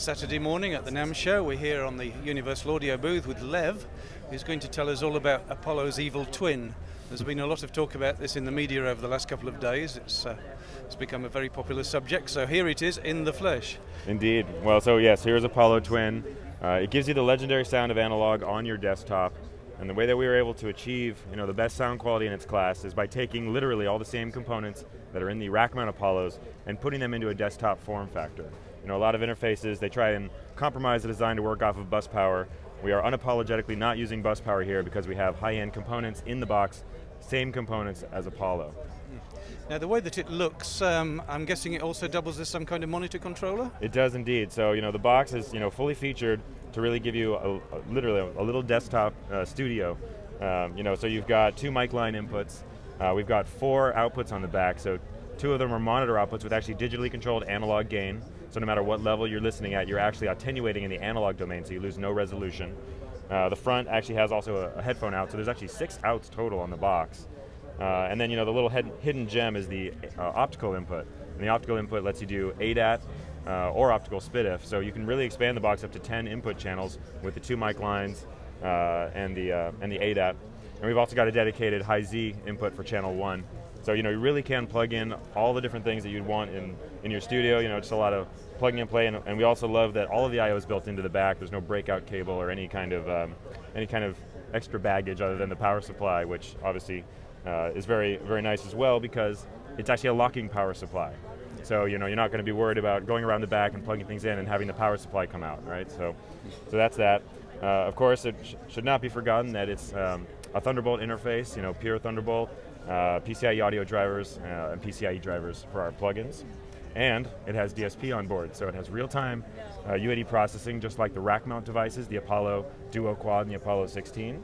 Saturday morning at the NAMM show. We're here on the Universal Audio booth with Lev, who's going to tell us all about Apollo's evil twin. There's been a lot of talk about this in the media over the last couple of days. It's become a very popular subject, so here it is in the flesh. Indeed. Well, so yes, here's Apollo Twin. It gives you the legendary sound of analog on your desktop, and the way that we were able to achieve the best sound quality in its class is by taking literally all the same components that are in the rack mount Apollos and putting them into a desktop form factor. A lot of interfaces, they try and compromise the design to work off of bus power. We are unapologetically not using bus power here because we have high-end components in the box, same components as Apollo. Now the way that it looks, I'm guessing it also doubles as some kind of monitor controller? It does indeed. So the box is fully featured to really give you literally a little desktop studio. So you've got 2 mic line inputs. We've got 4 outputs on the back. So 2 of them are monitor outputs with actually digitally controlled analog gain. So no matter what level you're listening at, you're actually attenuating in the analog domain, so you lose no resolution. The front actually has also a headphone out, so there's actually 6 outs total on the box. And then the little hidden gem is the optical input. And the optical input lets you do ADAT or optical SPDIF, so you can really expand the box up to 10 input channels with the 2 mic lines and the ADAT. And we've also got a dedicated high Z input for channel 1. So you really can plug in all the different things that you'd want in your studio. Just a lot of plugging and play, and we also love that all of the I/O is built into the back. There's no breakout cable or any kind of extra baggage other than the power supply, which obviously is very, very nice as well because it's actually a locking power supply. So you're not going to be worried about going around the back and plugging things in and having the power supply come out, right? So that's that. Of course, it should not be forgotten that it's a Thunderbolt interface, pure Thunderbolt. PCIe audio drivers and PCIe drivers for our plugins. And it has DSP on board, so it has real-time UAD processing just like the rack mount devices, the Apollo Duo Quad and the Apollo 16.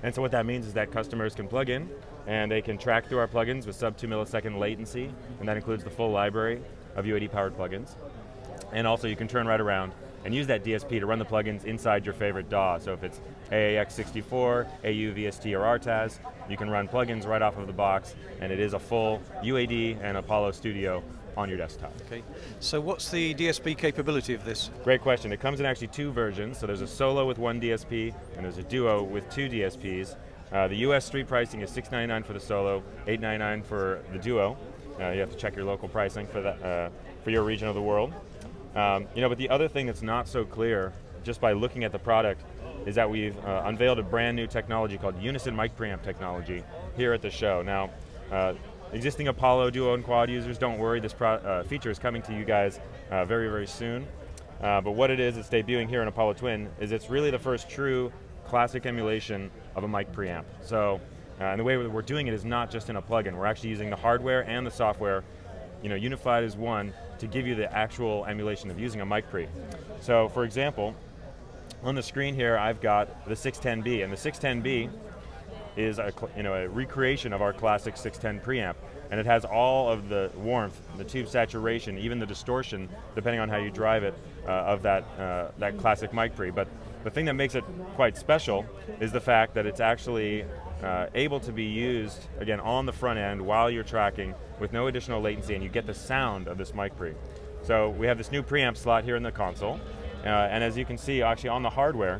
And so what that means is that customers can plug in and they can track through our plugins with sub 2 millisecond latency, and that includes the full library of UAD powered plugins. And also you can turn right around and use that DSP to run the plugins inside your favorite DAW. So if it's AAX64, AU, VST, or RTAS, you can run plugins right off of the box, and it is a full UAD and Apollo Studio on your desktop. Okay. So what's the DSP capability of this? Great question. It comes in actually 2 versions. So there's a Solo with 1 DSP, and there's a Duo with 2 DSPs. The US street pricing is $699 for the Solo, $899 for the Duo. You have to check your local pricing for that for your region of the world. But the other thing that's not so clear, just by looking at the product, is that we've unveiled a brand new technology called Unison mic preamp technology here at the show. Now, existing Apollo Duo and Quad users, don't worry, this feature is coming to you guys very, very soon. But what it is, it's debuting here in Apollo Twin, is it's really the first true classic emulation of a mic preamp. So, and the way we're doing it is not just in a plugin. We're actually using the hardware and the software unified as one to give you the actual emulation of using a mic pre. So for example, on the screen here I've got the 610B, and the 610B is a recreation of our classic 610 preamp, and it has all of the warmth, the tube saturation, even the distortion, depending on how you drive it, of that classic mic pre. But the thing that makes it quite special is the fact that it's actually able to be used, again, on the front end while you're tracking with no additional latency, and you get the sound of this mic pre. So we have this new preamp slot here in the console, and as you can see, actually on the hardware,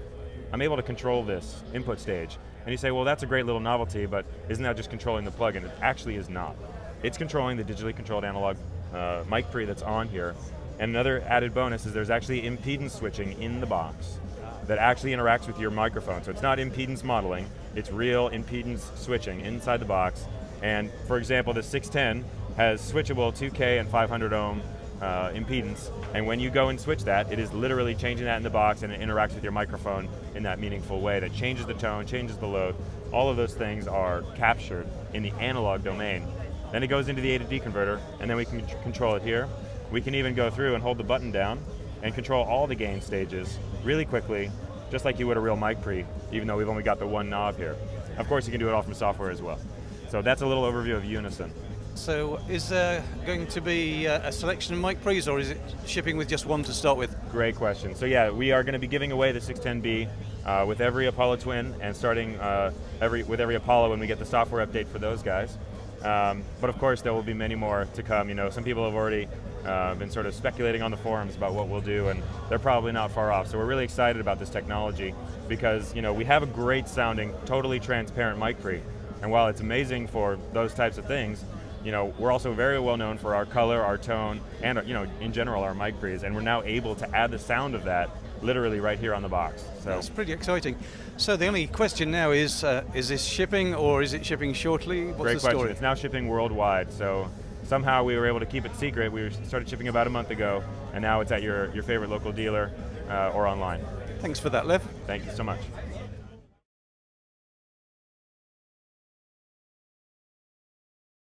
I'm able to control this input stage. And you say, well, that's a great little novelty, but isn't that just controlling the plugin? It actually is not. It's controlling the digitally controlled analog mic pre that's on here. And another added bonus is there's actually impedance switching in the box that actually interacts with your microphone. So it's not impedance modeling, it's real impedance switching inside the box. And for example, the 610 has switchable 2K and 500 ohm impedance, and when you go and switch that, it is literally changing that in the box, and it interacts with your microphone in that meaningful way that changes the tone, changes the load. All of those things are captured in the analog domain. Then it goes into the A to D converter, and then we can control it here. We can even go through and hold the button down and control all the gain stages really quickly, just like you would a real mic pre, even though we've only got the 1 knob here. Of course, you can do it all from software as well. So that's a little overview of Unison. So is there going to be a selection of mic pre's, or is it shipping with just 1 to start with? Great question. So yeah, we are going to be giving away the 610B with every Apollo Twin, and starting with every Apollo when we get the software update for those guys. But of course, there will be many more to come. Some people have already been sort of speculating on the forums about what we'll do, and they're probably not far off. So we're really excited about this technology because we have a great sounding, totally transparent mic pre. And while it's amazing for those types of things, we're also very well known for our color, our tone, and in general our mic pre's, and we're now able to add the sound of that literally right here on the box. So that's pretty exciting. So the only question now is this shipping, or is it shipping shortly? What's great the story? question. It's now shipping worldwide. So somehow we were able to keep it secret. We started shipping about a month ago, and now it's at your favorite local dealer or online. Thanks for that, Lev. Thank you so much.